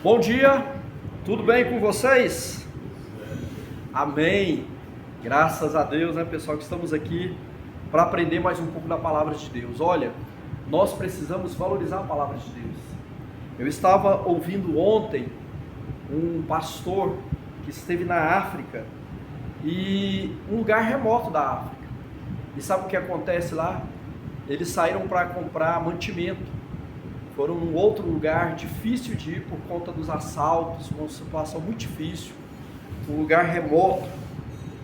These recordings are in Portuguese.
Bom dia, tudo bem com vocês? Amém. Graças a Deus, né, pessoal, que estamos aqui para aprender mais um pouco da palavra de Deus. Olha, nós precisamos valorizar a palavra de Deus. Eu estava ouvindo ontem um pastor que esteve na África, e um lugar remoto da África. E sabe o que acontece lá? Eles saíram para comprar mantimento. Foram num outro lugar difícil de ir por conta dos assaltos, uma situação muito difícil, um lugar remoto.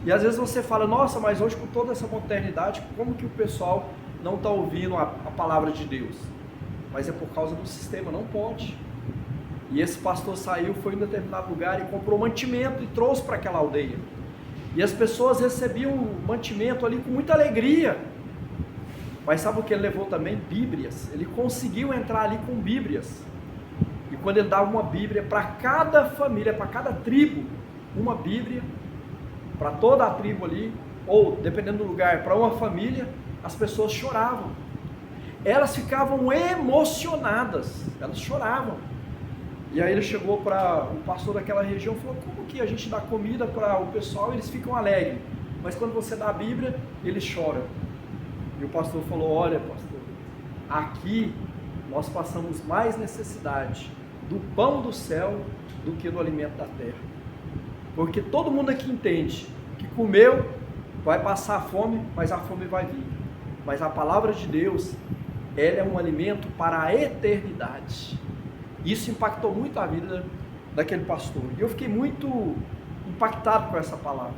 E às vezes você fala, nossa, mas hoje com toda essa modernidade, como que o pessoal não está ouvindo a palavra de Deus? Mas é por causa do sistema, não pode. E esse pastor saiu, foi em determinado lugar e comprou mantimento e trouxe para aquela aldeia. E as pessoas recebiam o mantimento ali com muita alegria. Mas sabe o que ele levou também? Bíblias. Ele conseguiu entrar ali com Bíblias. E quando ele dava uma Bíblia para cada família, para cada tribo, uma Bíblia, para toda a tribo ali, ou dependendo do lugar, para uma família, as pessoas choravam. Elas ficavam emocionadas, elas choravam. E aí ele chegou para o pastor daquela região e falou, como que a gente dá comida para o pessoal e eles ficam alegres, mas quando você dá a Bíblia, eles choram. E o pastor falou, olha pastor, aqui nós passamos mais necessidade do pão do céu do que do alimento da terra. Porque todo mundo aqui entende que comeu, vai passar fome, mas a fome vai vir. Mas a palavra de Deus, ela é um alimento para a eternidade. Isso impactou muito a vida daquele pastor. E eu fiquei muito impactado com essa palavra.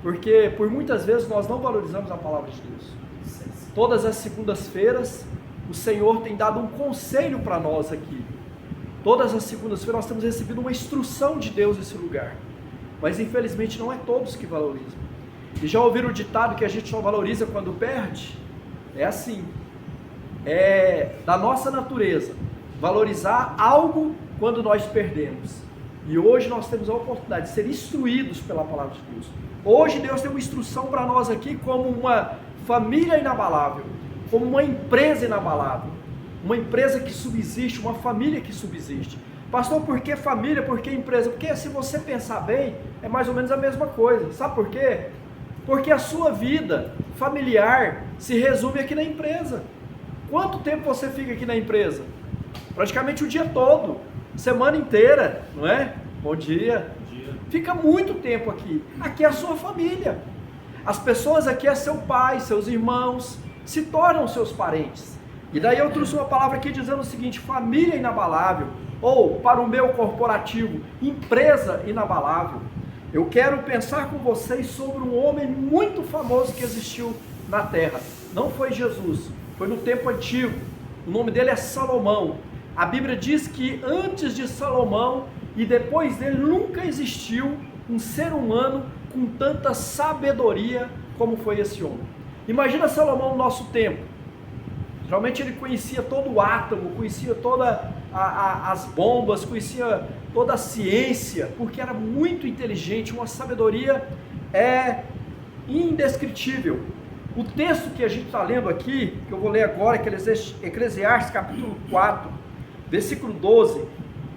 Porque por muitas vezes nós não valorizamos a palavra de Deus. Todas as segundas-feiras, o Senhor tem dado um conselho para nós aqui. Todas as segundas-feiras nós temos recebido uma instrução de Deus nesse lugar. Mas infelizmente não é todos que valorizam. E já ouviram o ditado que a gente só valoriza quando perde? É assim. É da nossa natureza valorizar algo quando nós perdemos. E hoje nós temos a oportunidade de ser instruídos pela palavra de Deus. Hoje Deus tem uma instrução para nós aqui como uma família inabalável, como uma empresa inabalável, uma empresa que subsiste, uma família que subsiste. Pastor, por que família? Por que empresa? Porque se você pensar bem, é mais ou menos a mesma coisa. Sabe por quê? Porque a sua vida familiar se resume aqui na empresa. Quanto tempo você fica aqui na empresa? Praticamente o dia todo, semana inteira, não é? Bom dia. Bom dia. Fica muito tempo aqui. Aqui é a sua família. As pessoas aqui é seu pai, seus irmãos, se tornam seus parentes. E daí eu trouxe uma palavra aqui dizendo o seguinte, família inabalável, ou para o meu corporativo, empresa inabalável. Eu quero pensar com vocês sobre um homem muito famoso que existiu na terra. Não foi Jesus, foi no tempo antigo. O nome dele é Salomão. A Bíblia diz que antes de Salomão e depois dele nunca existiu um ser humano com tanta sabedoria como foi esse homem. Imagina Salomão no nosso tempo. Geralmente ele conhecia todo o átomo, conhecia todas as bombas, conhecia toda a ciência, porque era muito inteligente, uma sabedoria indescritível. O texto que a gente está lendo aqui, que eu vou ler agora, que é Eclesiastes capítulo 4, versículo 12,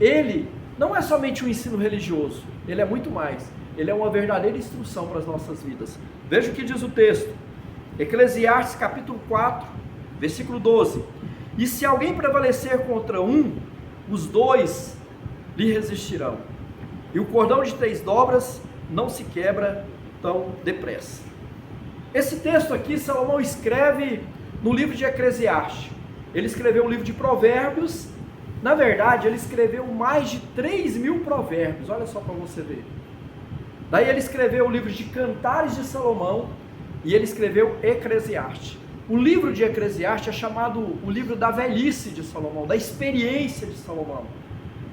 ele não é somente um ensino religioso, ele é muito mais. Ele é uma verdadeira instrução para as nossas vidas. Veja o que diz o texto. Eclesiastes capítulo 4, versículo 12. E se alguém prevalecer contra um, os dois lhe resistirão. E o cordão de 3 dobras não se quebra tão depressa. Esse texto aqui, Salomão escreve no livro de Eclesiastes. Ele escreveu o livro de Provérbios. Na verdade, ele escreveu mais de 3.000 provérbios. Olha só para você ver. Daí ele escreveu o livro de Cantares de Salomão e ele escreveu Eclesiastes. O livro de Eclesiastes é chamado o livro da velhice de Salomão, da experiência de Salomão.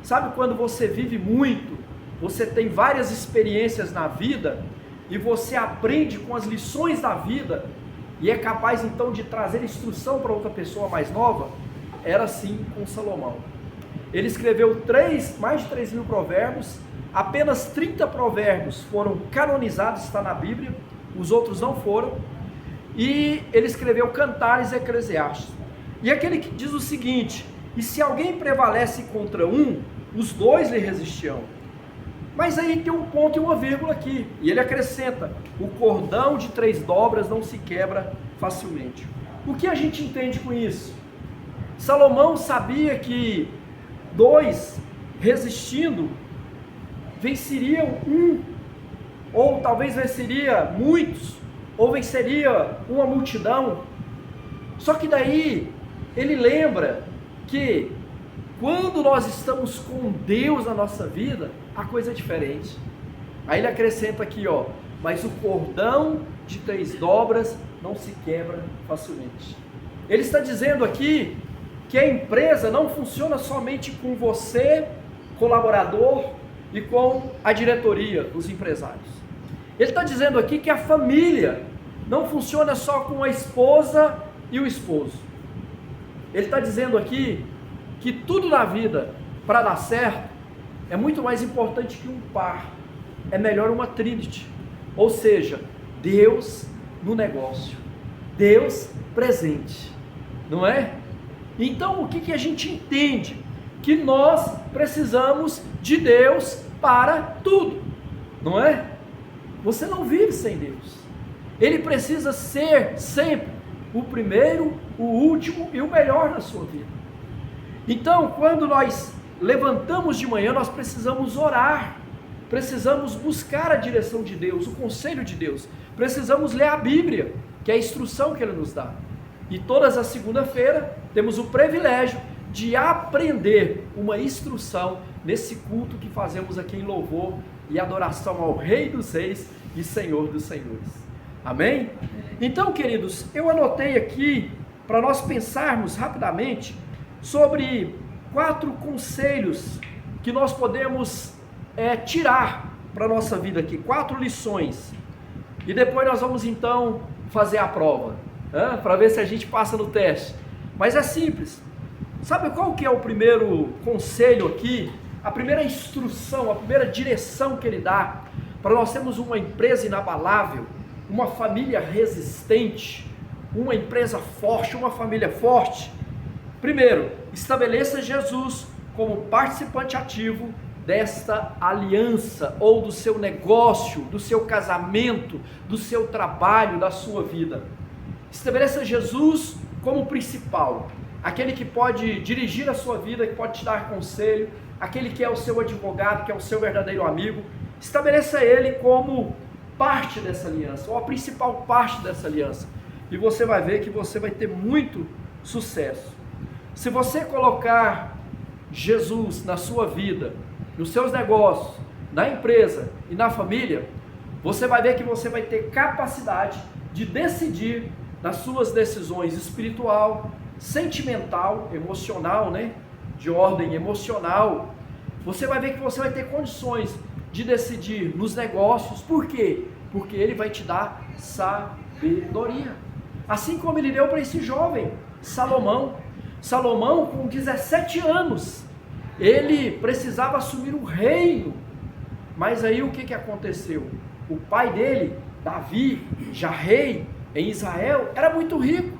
Sabe quando você vive muito, você tem várias experiências na vida e você aprende com as lições da vida e é capaz então de trazer instrução para outra pessoa mais nova? Era assim com Salomão. Ele escreveu mais de 3.000 provérbios. Apenas 30 provérbios foram canonizados, está na Bíblia, os outros não foram, e ele escreveu Cantares e Eclesiastes. E aquele que diz o seguinte, e se alguém prevalece contra um, os dois lhe resistiam. Mas aí tem um ponto e uma vírgula aqui, e ele acrescenta: o cordão de 3 dobras não se quebra facilmente. O que a gente entende com isso? Salomão sabia que 2 resistindo venceriam um, ou talvez venceria muitos, ou venceria uma multidão. Só que daí ele lembra que quando nós estamos com Deus na nossa vida, a coisa é diferente. Aí ele acrescenta aqui, ó: mas o cordão de 3 dobras não se quebra facilmente. Ele está dizendo aqui que a empresa não funciona somente com você, colaborador, e com a diretoria, os empresários. Ele está dizendo aqui que a família não funciona só com a esposa e o esposo. Ele está dizendo aqui que tudo na vida, para dar certo, é muito mais importante que um par. É melhor uma trinity. Ou seja, Deus no negócio, Deus presente, não é? Então o que a gente entende? Que nós precisamos de Deus para tudo, não é? Você não vive sem Deus. Ele precisa ser sempre o primeiro, o último e o melhor na sua vida. Então, quando nós levantamos de manhã, nós precisamos orar, precisamos buscar a direção de Deus, o conselho de Deus, precisamos ler a Bíblia, que é a instrução que Ele nos dá. E todas as segundas-feiras temos o privilégio de aprender uma instrução nesse culto que fazemos aqui em louvor e adoração ao Rei dos Reis e Senhor dos Senhores. Amém? Então, queridos, eu anotei aqui para nós pensarmos rapidamente sobre 4 conselhos que nós podemos tirar para a nossa vida aqui, 4 lições, e depois nós vamos então fazer a prova, para ver se a gente passa no teste. Mas é simples. Sabe qual que é o primeiro conselho aqui? A primeira instrução, a primeira direção que ele dá para nós termos uma empresa inabalável, uma família resistente, uma empresa forte, uma família forte. Primeiro, estabeleça Jesus como participante ativo desta aliança, ou do seu negócio, do seu casamento, do seu trabalho, da sua vida. Estabeleça Jesus como principal, aquele que pode dirigir a sua vida, que pode te dar conselho, aquele que é o seu advogado, que é o seu verdadeiro amigo. Estabeleça ele como parte dessa aliança, ou a principal parte dessa aliança, e você vai ver que você vai ter muito sucesso. Se você colocar Jesus na sua vida, nos seus negócios, na empresa e na família, você vai ver que você vai ter capacidade de decidir nas suas decisões espiritual, sentimental, emocional, né? De ordem emocional. Você vai ver que você vai ter condições de decidir nos negócios. Por quê? Porque ele vai te dar sabedoria. Assim como ele deu para esse jovem, Salomão. Salomão, com 17 anos, ele precisava assumir o reino. Mas aí o que aconteceu? O pai dele, Davi, já rei em Israel, era muito rico.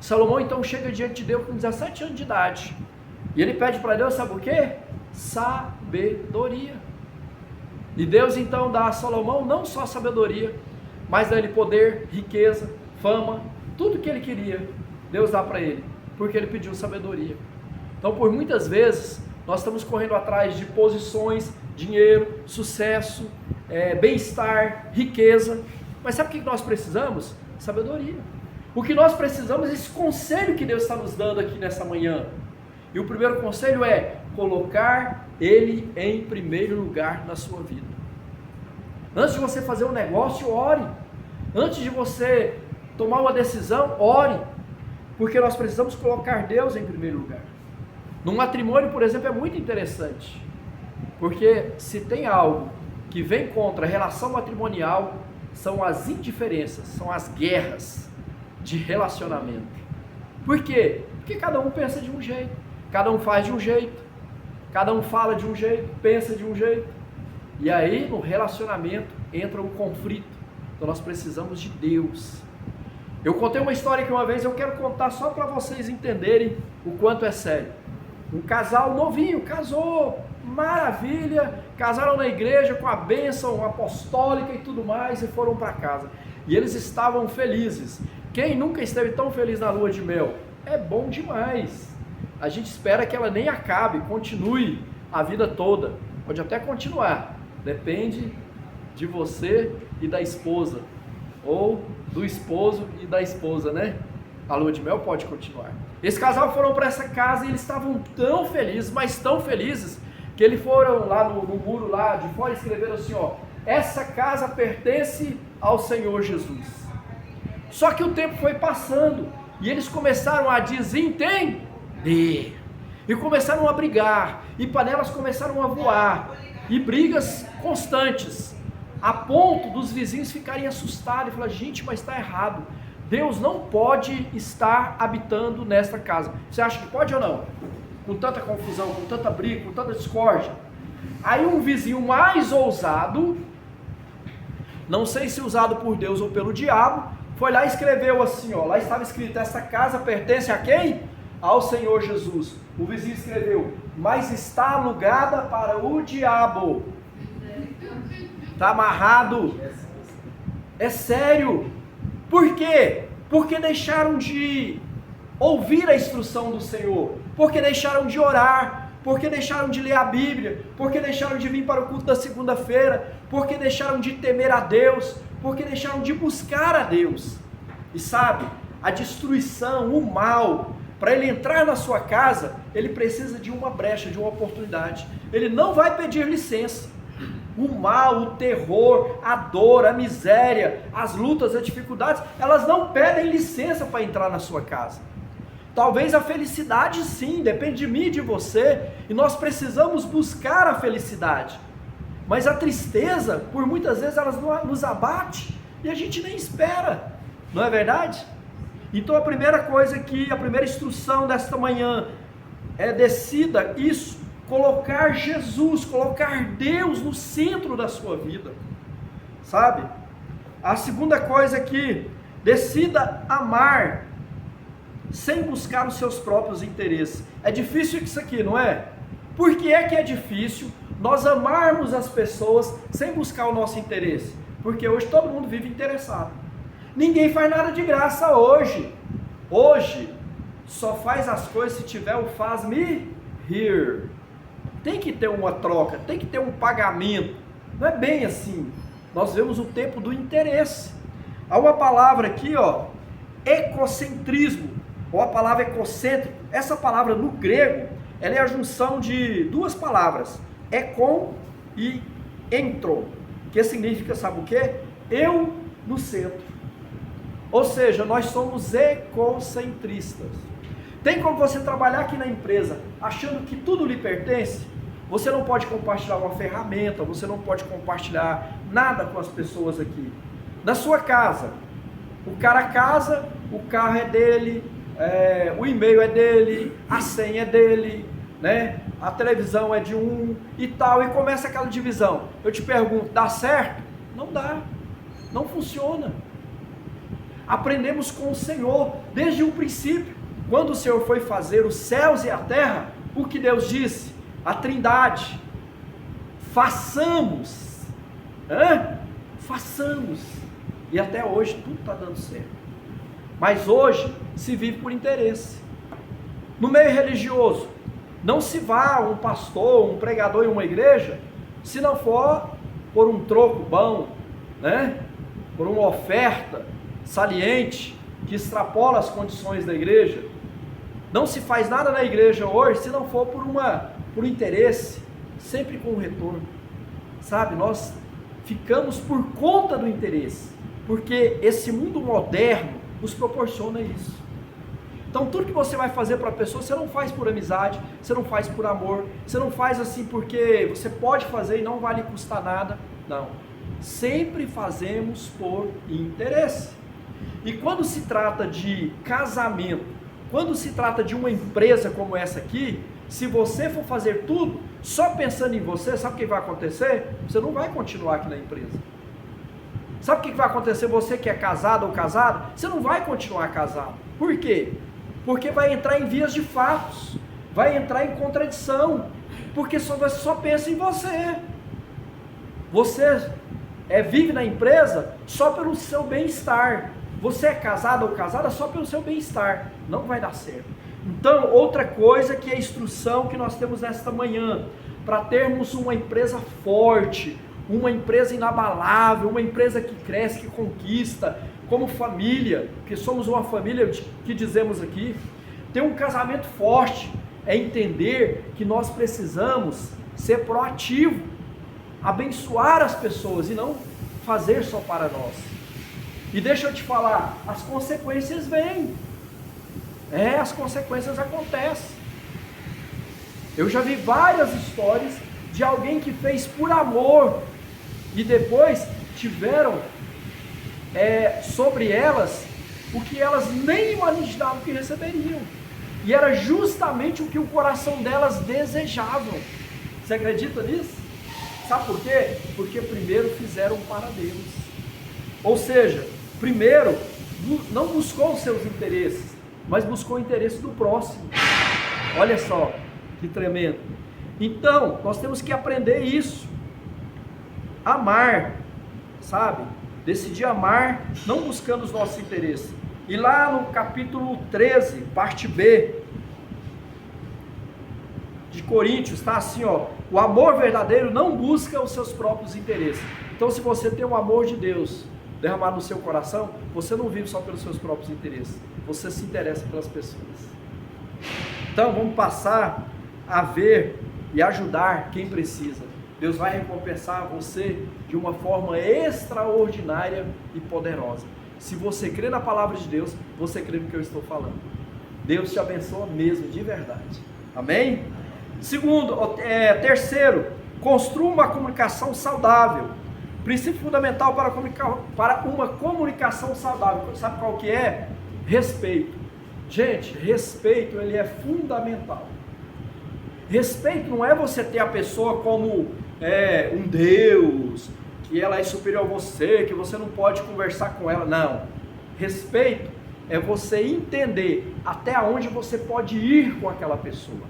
Salomão então chega diante de Deus com 17 anos de idade. E ele pede para Deus, sabe o quê? Sabedoria. E Deus então dá a Salomão não só sabedoria, mas dá ele poder, riqueza, fama, tudo que ele queria, Deus dá para ele, porque ele pediu sabedoria. Então, por muitas vezes, nós estamos correndo atrás de posições, dinheiro, sucesso, bem-estar, riqueza, mas sabe o que nós precisamos? Sabedoria. O que nós precisamos é esse conselho que Deus está nos dando aqui nessa manhã. E o primeiro conselho é colocar Ele em primeiro lugar na sua vida. Antes de você fazer um negócio, ore. Antes de você tomar uma decisão, ore. Porque nós precisamos colocar Deus em primeiro lugar. No matrimônio, por exemplo, é muito interessante. Porque se tem algo que vem contra a relação matrimonial, são as indiferenças, são as guerras de relacionamento. Por quê? Porque cada um pensa de um jeito, cada um faz de um jeito, cada um fala de um jeito, pensa de um jeito. E aí no relacionamento entra um conflito. Então nós precisamos de Deus. Eu contei uma história que uma vez eu quero contar só para vocês entenderem o quanto é sério. Um casal novinho, casou, maravilha, casaram na igreja com a bênção apostólica e tudo mais e foram para casa. E eles estavam felizes. Quem nunca esteve tão feliz na lua de mel? É bom demais. A gente espera que ela nem acabe, continue a vida toda. Pode até continuar, depende de você e da esposa, ou do esposo e da esposa, né? A lua de mel pode continuar. Esse casal foram para essa casa e eles estavam tão felizes, mas tão felizes, que eles foram lá no muro lá de fora e escreveram assim, ó: essa casa pertence ao Senhor Jesus. Só que o tempo foi passando e eles começaram a desentender e começaram a brigar, e panelas começaram a voar, e brigas constantes, a ponto dos vizinhos ficarem assustados e falar: gente, mas está errado, Deus não pode estar habitando nesta casa. Você acha que pode ou não? Com tanta confusão, com tanta briga, com tanta discórdia. Aí um vizinho mais ousado, não sei se usado por Deus ou pelo diabo, foi lá e escreveu assim, ó, lá estava escrito: essa casa pertence a quem? Ao Senhor Jesus. O vizinho escreveu: mas está alugada para o diabo. Está amarrado. É sério. Por quê? Porque deixaram de ouvir a instrução do Senhor, porque deixaram de orar, porque deixaram de ler a Bíblia, porque deixaram de vir para o culto da segunda-feira, porque deixaram de temer a Deus, porque deixaram de buscar a Deus. E sabe, a destruição, o mal, para ele entrar na sua casa, ele precisa de uma brecha, de uma oportunidade. Ele não vai pedir licença. O mal, o terror, a dor, a miséria, as lutas, as dificuldades, elas não pedem licença para entrar na sua casa. Talvez a felicidade sim, depende de mim e de você, e nós precisamos buscar a felicidade. Mas a tristeza, por muitas vezes, ela nos abate e a gente nem espera, não é verdade? Então a primeira coisa que, a primeira instrução desta manhã é: decida isso, colocar Jesus, colocar Deus no centro da sua vida, sabe? A segunda coisa aqui: decida amar sem buscar os seus próprios interesses. É difícil isso aqui, não é? Por que é difícil nós amarmos as pessoas sem buscar o nosso interesse? Porque hoje todo mundo vive interessado. Ninguém faz nada de graça hoje. Hoje só faz as coisas se tiver o faz-me rir. Tem que ter uma troca, tem que ter um pagamento. Não é bem assim. Nós vemos o tempo do interesse. Há uma palavra aqui, ó, ecocentrismo, ou a palavra ecocêntrico. Essa palavra no grego, ela é a junção de duas palavras, ekon e entron, que significa, sabe o quê? Eu no centro. Ou seja, nós somos ecocentristas. Tem como você trabalhar aqui na empresa achando que tudo lhe pertence? Você não pode compartilhar uma ferramenta, você não pode compartilhar nada com as pessoas aqui. Na sua casa, o cara casa, o carro é dele, o e-mail é dele, a senha é dele, né? A televisão é de um e tal, e começa aquela divisão. Eu te pergunto, dá certo? Não dá, não funciona. Aprendemos com o Senhor desde o princípio. Quando o Senhor foi fazer os céus e a terra, o que Deus disse? A Trindade: façamos, façamos. E até hoje tudo está dando certo. Mas hoje se vive por interesse. No meio religioso, não se vá um pastor, um pregador em uma igreja, se não for por um troco bom, né? Por uma oferta saliente, que extrapola as condições da igreja. Não se faz nada na igreja hoje se não for por um interesse, sempre com um retorno. Sabe, nós ficamos por conta do interesse, porque esse mundo moderno nos proporciona isso. Então tudo que você vai fazer para a pessoa, você não faz por amizade, você não faz por amor, você não faz assim porque você pode fazer e não vai lhe custar nada. Não, sempre fazemos por interesse. E quando se trata de casamento, quando se trata de uma empresa como essa aqui, se você for fazer tudo só pensando em você, sabe o que vai acontecer? Você não vai continuar aqui na empresa. Sabe o que vai acontecer? Você que é casado ou casado, você não vai continuar casado. Por quê? Porque vai entrar em vias de fatos. vai entrar em contradição, porque você só pensa em você. Você vive na empresa só pelo seu bem-estar. Você é casado ou casada só pelo seu bem-estar. Não vai dar certo. Então, outra coisa que é a instrução que nós temos nesta manhã, para termos uma empresa forte, uma empresa inabalável, uma empresa que cresce, que conquista, como família, que somos uma família que dizemos aqui, ter um casamento forte, é entender que nós precisamos ser proativo, abençoar as pessoas e não fazer só para nós. E deixa eu te falar, as consequências vêm. As consequências acontecem. Eu já vi várias histórias de alguém que fez por amor e depois tiveram sobre elas o que elas nem imaginavam que receberiam. E era justamente o que o coração delas desejavam. Você acredita nisso? Sabe por quê? Porque primeiro fizeram para Deus. Ou seja, primeiro não buscou os seus interesses, mas buscou o interesse do próximo. Olha só, que tremendo. Então, nós temos que aprender isso. Amar, sabe? Decidir amar, não buscando os nossos interesses. E lá no capítulo 13, parte B, de Coríntios, está assim, ó: o amor verdadeiro não busca os seus próprios interesses. Então, se você tem o amor de Deus derramado no seu coração, você não vive só pelos seus próprios interesses, você se interessa pelas pessoas. Então, vamos passar a ver e ajudar quem precisa. Deus vai recompensar você de uma forma extraordinária e poderosa. Se você crê na palavra de Deus, você crê no que eu estou falando. Deus te abençoa mesmo, de verdade. Amém? Terceiro, construa uma comunicação saudável. Princípio fundamental para uma comunicação saudável. Sabe qual que é? Respeito. Gente, respeito, ele é fundamental. Respeito não é você ter a pessoa como um Deus, que ela é superior a você, que você não pode conversar com ela. Não. Respeito é você entender até onde você pode ir com aquela pessoa.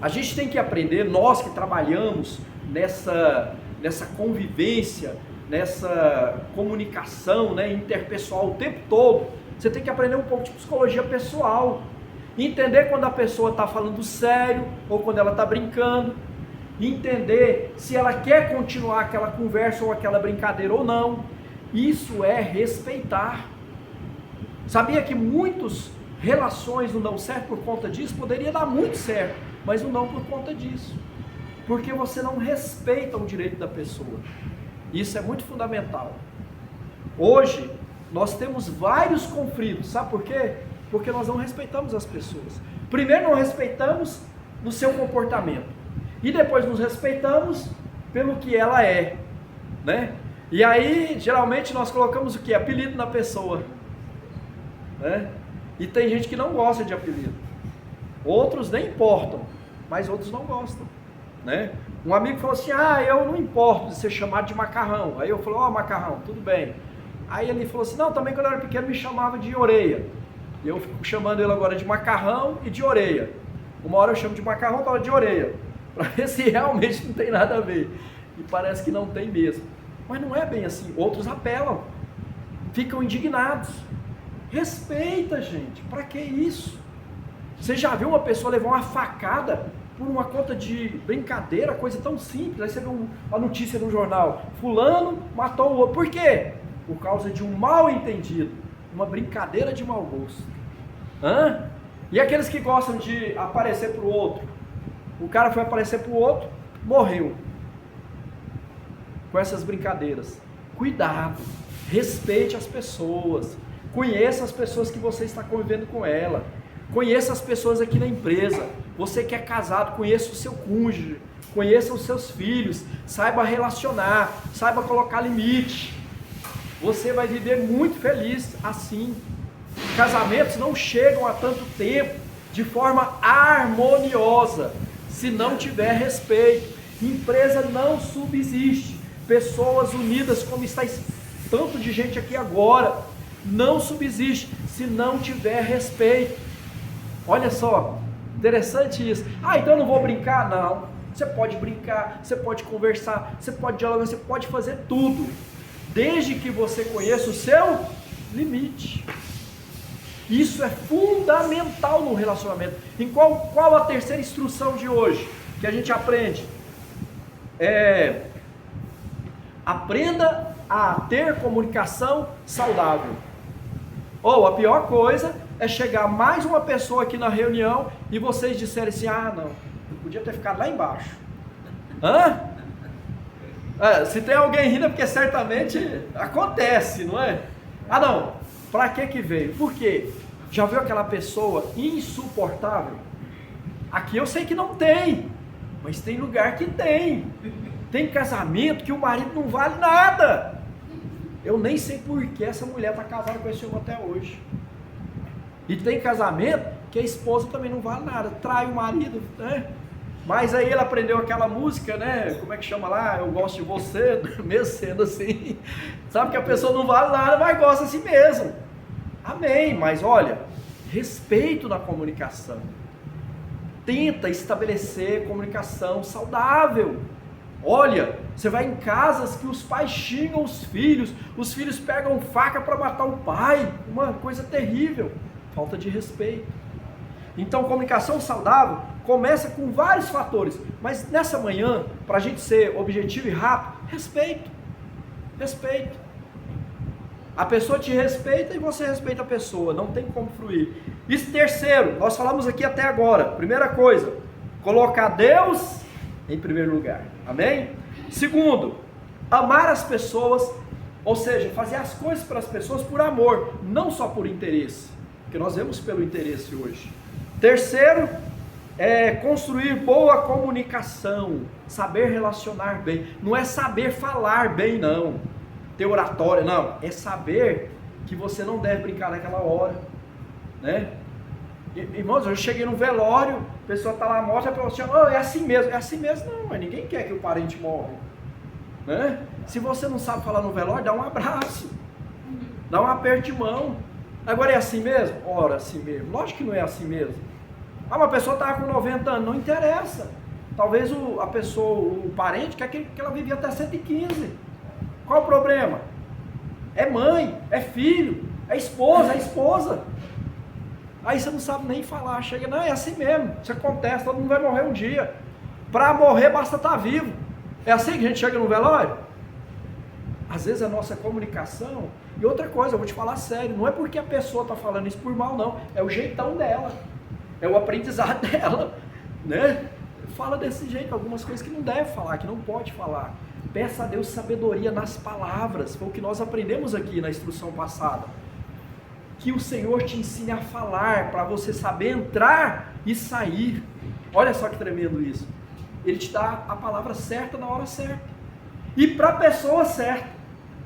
A gente tem que aprender, nós que trabalhamos nessa convivência, nessa comunicação, né, interpessoal o tempo todo, você tem que aprender um pouco de psicologia pessoal, entender quando a pessoa está falando sério ou quando ela está brincando, entender se ela quer continuar aquela conversa ou aquela brincadeira ou não. Isso é respeitar. Sabia que muitas relações não dão certo por conta disso? Poderia dar muito certo, mas não dão por conta disso, porque você não respeita o direito da pessoa. Isso é muito fundamental. Hoje nós temos vários conflitos, sabe por quê? Porque nós não respeitamos as pessoas. Primeiro não respeitamos no seu comportamento, e depois nos respeitamos pelo que ela é, né? E aí geralmente nós colocamos o que? Apelido na pessoa, né? E tem gente que não gosta de apelido, outros nem importam, mas outros não gostam, né? Um amigo falou assim: eu não importo de ser chamado de macarrão. Aí eu falei: macarrão, tudo bem. Aí ele falou assim: não, também quando eu era pequeno me chamava de orelha. E eu fico chamando ele agora de macarrão e de orelha. Uma hora eu chamo de macarrão, outra hora de orelha, para ver se realmente não tem nada a ver. E parece que não tem mesmo. Mas não é bem assim. Outros apelam, ficam indignados. Respeita, gente. Para que isso? Você já viu uma pessoa levar uma facada por uma conta de brincadeira, coisa tão simples? Aí você vê uma notícia no jornal: fulano matou o outro. Por quê? Por causa de um mal entendido, uma brincadeira de mau gosto. E aqueles que gostam de aparecer para o outro? O cara foi aparecer para o outro, morreu com essas brincadeiras. Cuidado, respeite as pessoas, conheça as pessoas que você está convivendo com ela, conheça as pessoas aqui na empresa. Você que é casado, conheça o seu cônjuge, conheça os seus filhos, saiba relacionar, saiba colocar limite. Você vai viver muito feliz assim. Casamentos não chegam a tanto tempo de forma harmoniosa se não tiver respeito. Empresa não subsiste. Pessoas unidas, como está tanto de gente aqui agora, não subsiste se não tiver respeito. Olha só, Interessante isso. Ah, então eu não vou brincar? Não. Você pode brincar, você pode conversar, você pode dialogar, você pode fazer tudo, desde que você conheça o seu limite. Isso é fundamental no relacionamento. Em qual a terceira instrução de hoje que a gente aprende? Aprenda a ter comunicação saudável. Ou a pior coisa é chegar mais uma pessoa aqui na reunião e vocês disserem assim: ah, não, eu podia ter ficado lá embaixo. Hã? Se tem alguém rindo é porque certamente acontece, não é? Ah, não, pra que veio? Por quê? Já viu aquela pessoa insuportável? Aqui eu sei que não tem, mas tem lugar que tem. Tem casamento que o marido não vale nada. Eu nem sei por que essa mulher está casada com esse homem até hoje. E tem casamento que a esposa também não vale nada, trai o marido, né? Mas aí ele aprendeu aquela música, né? Como é que chama lá? Eu gosto de você, mesmo sendo assim. Sabe que a pessoa não vale nada, mas gosta assim mesmo. Amém, mas olha, respeito na comunicação. Tenta estabelecer comunicação saudável. Olha, você vai em casas que os pais xingam os filhos pegam faca para matar o pai, uma coisa terrível, falta de respeito. Então, comunicação saudável começa com vários fatores, mas nessa manhã, para a gente ser objetivo e rápido, respeito. A pessoa te respeita e você respeita a pessoa, não tem como fluir. E terceiro, nós falamos aqui até agora, primeira coisa, colocar Deus em primeiro lugar, amém? Segundo, amar as pessoas, ou seja, fazer as coisas para as pessoas por amor, não só por interesse, porque nós vemos pelo interesse hoje. Terceiro, construir boa comunicação, saber relacionar bem, não é saber falar bem não, ter oratória, não, é saber que você não deve brincar naquela hora, né? Irmãos, eu cheguei no velório, a pessoa está lá morta, a pessoa fala assim, é assim mesmo, não, mas ninguém quer que o parente morra, né? Se você não sabe falar no velório, dá um abraço, dá um aperto de mão. Agora é assim mesmo? Ora, assim mesmo, lógico que não é assim mesmo. Ah, uma pessoa estava com 90 anos, não interessa, talvez a pessoa, o parente quer que ela vivia até 115, qual o problema? É mãe, é filho, é esposa. Aí você não sabe nem falar, chega, não, é assim mesmo, isso acontece, todo mundo vai morrer um dia, para morrer basta estar vivo, é assim que a gente chega no velório? Às vezes a nossa comunicação, e outra coisa, eu vou te falar sério, não é porque a pessoa está falando isso por mal não, é o jeitão dela, é o aprendizado dela, né? Fala desse jeito, algumas coisas que não deve falar, que não pode falar, peça a Deus sabedoria nas palavras, foi o que nós aprendemos aqui na instrução passada, que o Senhor te ensine a falar, para você saber entrar e sair. Olha só que tremendo isso. Ele te dá a palavra certa na hora certa, e para a pessoa certa,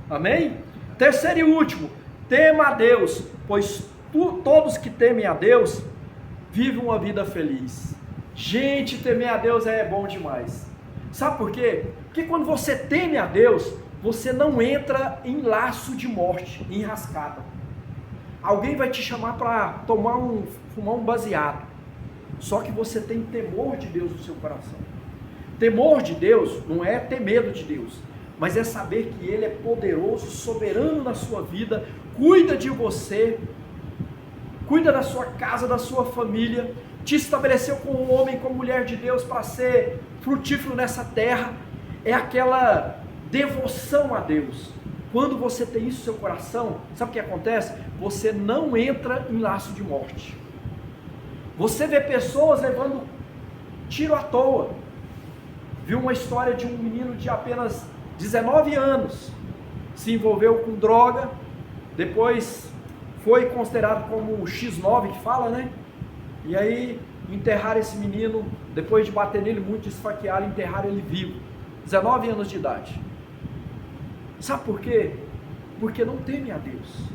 amém? Terceiro e último, tema a Deus, pois todos que temem a Deus, vivem uma vida feliz. Gente, temer a Deus é bom demais. Sabe por quê? Porque quando você teme a Deus, você não entra em laço de morte, em enrascada. Alguém vai te chamar para fumar um baseado, só que você tem temor de Deus no seu coração. Temor de Deus não é ter medo de Deus, mas é saber que Ele é poderoso, soberano na sua vida, cuida de você, cuida da sua casa, da sua família, te estabeleceu como homem, como mulher de Deus para ser frutífero nessa terra. É aquela devoção a Deus. Quando você tem isso no seu coração, sabe o que acontece? Você não entra em laço de morte. Você vê pessoas levando tiro à toa. Viu uma história de um menino de apenas 19 anos, se envolveu com droga, depois foi considerado como X9 que fala, né? E aí enterraram esse menino, depois de bater nele muito, esfaquearam, enterraram ele vivo, 19 anos de idade. Sabe por quê? Porque não teme a Deus.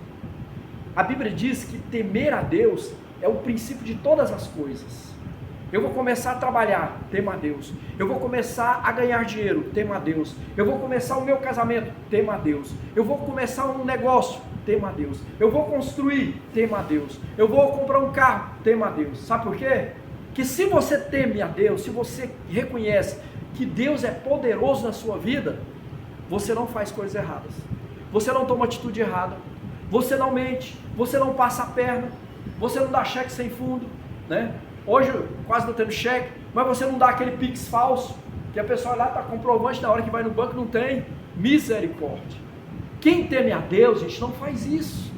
A Bíblia diz que temer a Deus é o princípio de todas as coisas. Eu vou começar a trabalhar, tema a Deus. Eu vou começar a ganhar dinheiro, tema a Deus. Eu vou começar o meu casamento, tema a Deus. Eu vou começar um negócio, tema a Deus. Eu vou construir, tema a Deus. Eu vou comprar um carro, tema a Deus. Sabe por quê? que se você teme a Deus, se você reconhece que Deus é poderoso na sua vida, você não faz coisas erradas, você não toma atitude errada, você não mente, você não passa a perna, você não dá cheque sem fundo, né? Hoje quase não temos cheque, mas você não dá aquele Pix falso, que a pessoa lá está comprovante, na hora que vai no banco não tem. Misericórdia. Quem teme a Deus, gente, não faz isso.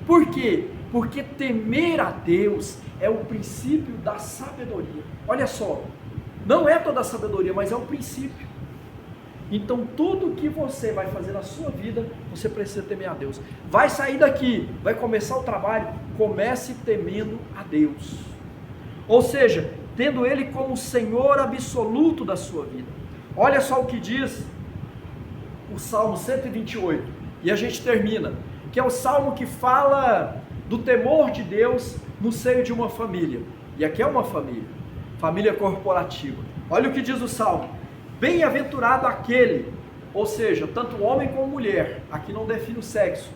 Por quê? Porque temer a Deus é o princípio da sabedoria. Olha só, não é toda a sabedoria, mas é o princípio. Então tudo que você vai fazer na sua vida, você precisa temer a Deus. Vai sair daqui, vai começar o trabalho, comece temendo a Deus. Ou seja, tendo Ele como o Senhor absoluto da sua vida. Olha só o que diz o Salmo 128, e a gente termina, que é o Salmo que fala do temor de Deus no seio de uma família. E aqui é uma família corporativa. Olha o que diz o Salmo: bem-aventurado aquele, ou seja, tanto homem como mulher, aqui não define o sexo,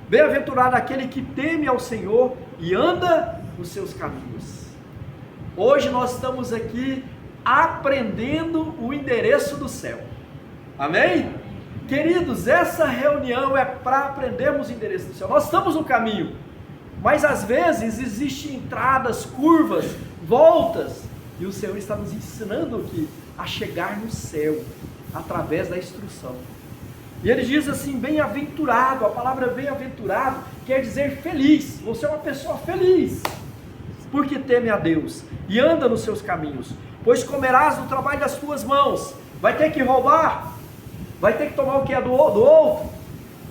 bem-aventurado aquele que teme ao Senhor e anda nos seus caminhos. Hoje nós estamos aqui aprendendo o endereço do céu, amém? Queridos, essa reunião é para aprendermos o endereço do céu. Nós estamos no caminho, mas às vezes existem entradas, curvas, voltas, e o Senhor está nos ensinando aqui a chegar no céu, através da instrução. E ele diz assim, bem-aventurado, a palavra bem-aventurado quer dizer feliz, você é uma pessoa feliz, porque teme a Deus, e anda nos seus caminhos, pois comerás do trabalho das tuas mãos. Vai ter que roubar? Vai ter que tomar o que é do outro?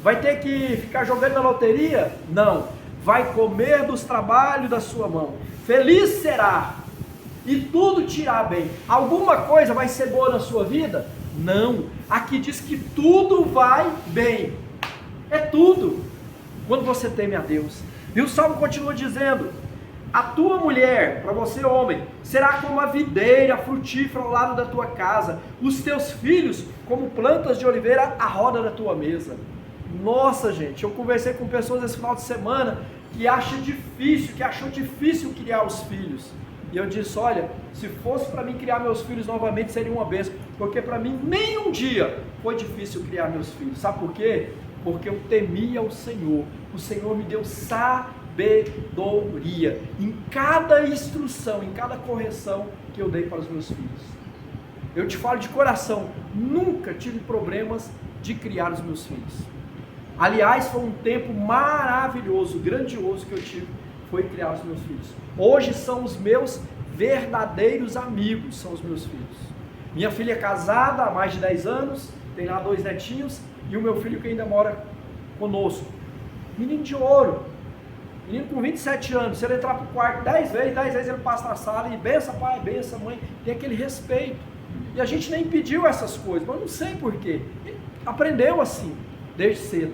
Vai ter que ficar jogando na loteria? Não, vai comer dos trabalhos da sua mão, feliz será, e tudo te irá bem. Alguma coisa vai ser boa na sua vida? Não, aqui diz que tudo vai bem, é tudo, quando você teme a Deus. E o Salmo continua dizendo, a tua mulher, para você homem, será como a videira frutífera ao lado da tua casa, os teus filhos como plantas de oliveira à roda da tua mesa. Nossa gente, eu conversei com pessoas esse final de semana que achou difícil criar os filhos. E eu disse, olha, se fosse para mim criar meus filhos novamente seria uma bênção, porque para mim nem um dia foi difícil criar meus filhos. Sabe por quê? Porque eu temia o Senhor me deu sabedoria em cada instrução, em cada correção que eu dei para os meus filhos. Eu te falo de coração, nunca tive problemas de criar os meus filhos. Aliás, foi um tempo maravilhoso, grandioso que eu tive, foi criar os meus filhos. Hoje são os meus verdadeiros amigos, são os meus filhos. Minha filha é casada há mais de 10 anos, tem lá 2 netinhos, e o meu filho que ainda mora conosco. Menino de ouro, menino com 27 anos, se ele entrar para o quarto 10 vezes ele passa na sala e bença pai, bença mãe, tem aquele respeito. E a gente nem pediu essas coisas, mas não sei porquê. Ele aprendeu assim, desde cedo,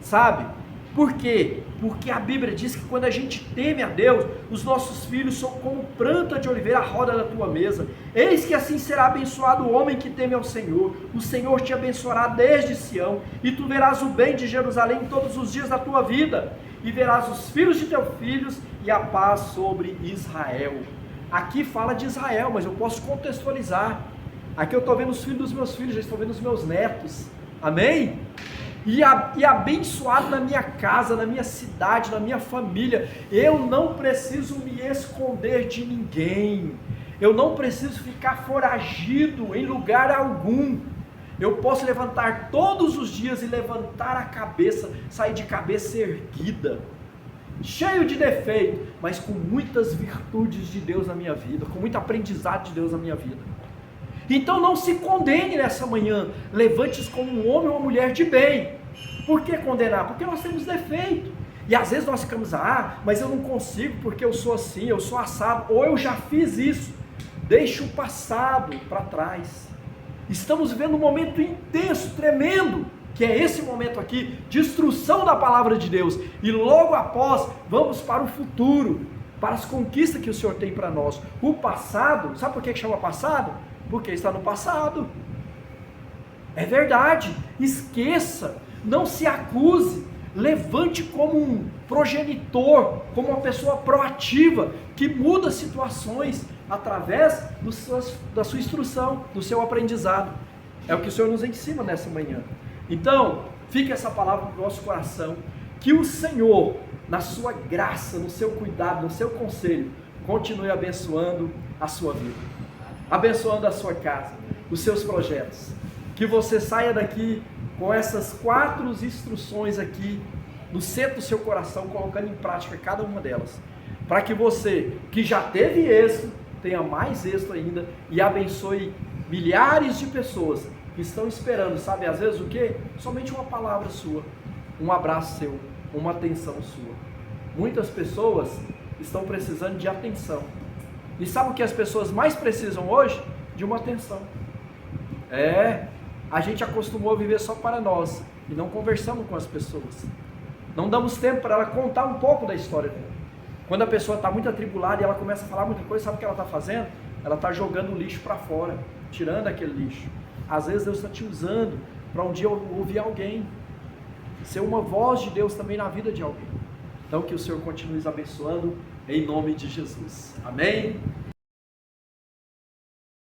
sabe? Por quê? Porque a Bíblia diz que quando a gente teme a Deus, os nossos filhos são como planta de oliveira à roda da tua mesa. Eis que assim será abençoado o homem que teme ao Senhor. O Senhor te abençoará desde Sião, e tu verás o bem de Jerusalém todos os dias da tua vida, e verás os filhos de teus filhos, e a paz sobre Israel. Aqui fala de Israel, mas eu posso contextualizar. Aqui eu estou vendo os filhos dos meus filhos, já estou vendo os meus netos. Amém? E abençoado na minha casa, na minha cidade, na minha família. Eu não preciso me esconder de ninguém. Eu não preciso ficar foragido em lugar algum. Eu posso levantar todos os dias e levantar a cabeça, sair de cabeça erguida, cheio de defeito, mas com muitas virtudes de Deus na minha vida, com muito aprendizado de Deus na minha vida. Então não se condene nessa manhã, levante-se como um homem ou uma mulher de bem. Por que condenar? Porque nós temos defeito, e às vezes nós ficamos, mas eu não consigo porque eu sou assim, eu sou assado, ou eu já fiz isso. Deixe o passado para trás. Estamos vivendo um momento intenso, tremendo, que é esse momento aqui, de instrução da palavra de Deus, e logo após, vamos para o futuro, para as conquistas que o Senhor tem para nós. O passado, sabe por que chama passado? Porque está no passado. É verdade, esqueça, não se acuse, levante como um progenitor, como uma pessoa proativa, que muda situações através da sua instrução, do seu aprendizado. É o que o Senhor nos ensina nessa manhã. Então, fica essa palavra no nosso coração, que o Senhor, na sua graça, no seu cuidado, no seu conselho, continue abençoando a sua vida, abençoando a sua casa, os seus projetos. Que você saia daqui com essas 4 instruções aqui no centro do seu coração, colocando em prática cada uma delas, para que você, que já teve êxito, tenha mais êxito ainda e abençoe milhares de pessoas que estão esperando, sabe, às vezes o quê? Somente uma palavra sua, um abraço seu, uma atenção sua. Muitas pessoas estão precisando de atenção. E sabe o que as pessoas mais precisam hoje? De uma atenção. A gente acostumou a viver só para nós e não conversamos com as pessoas. Não damos tempo para ela contar um pouco da história dela. Quando a pessoa está muito atribulada e ela começa a falar muita coisa, sabe o que ela está fazendo? Ela está jogando o lixo para fora, tirando aquele lixo. Às vezes Deus está te usando para um dia ouvir alguém, ser uma voz de Deus também na vida de alguém. Então que o Senhor continue abençoando em nome de Jesus. Amém?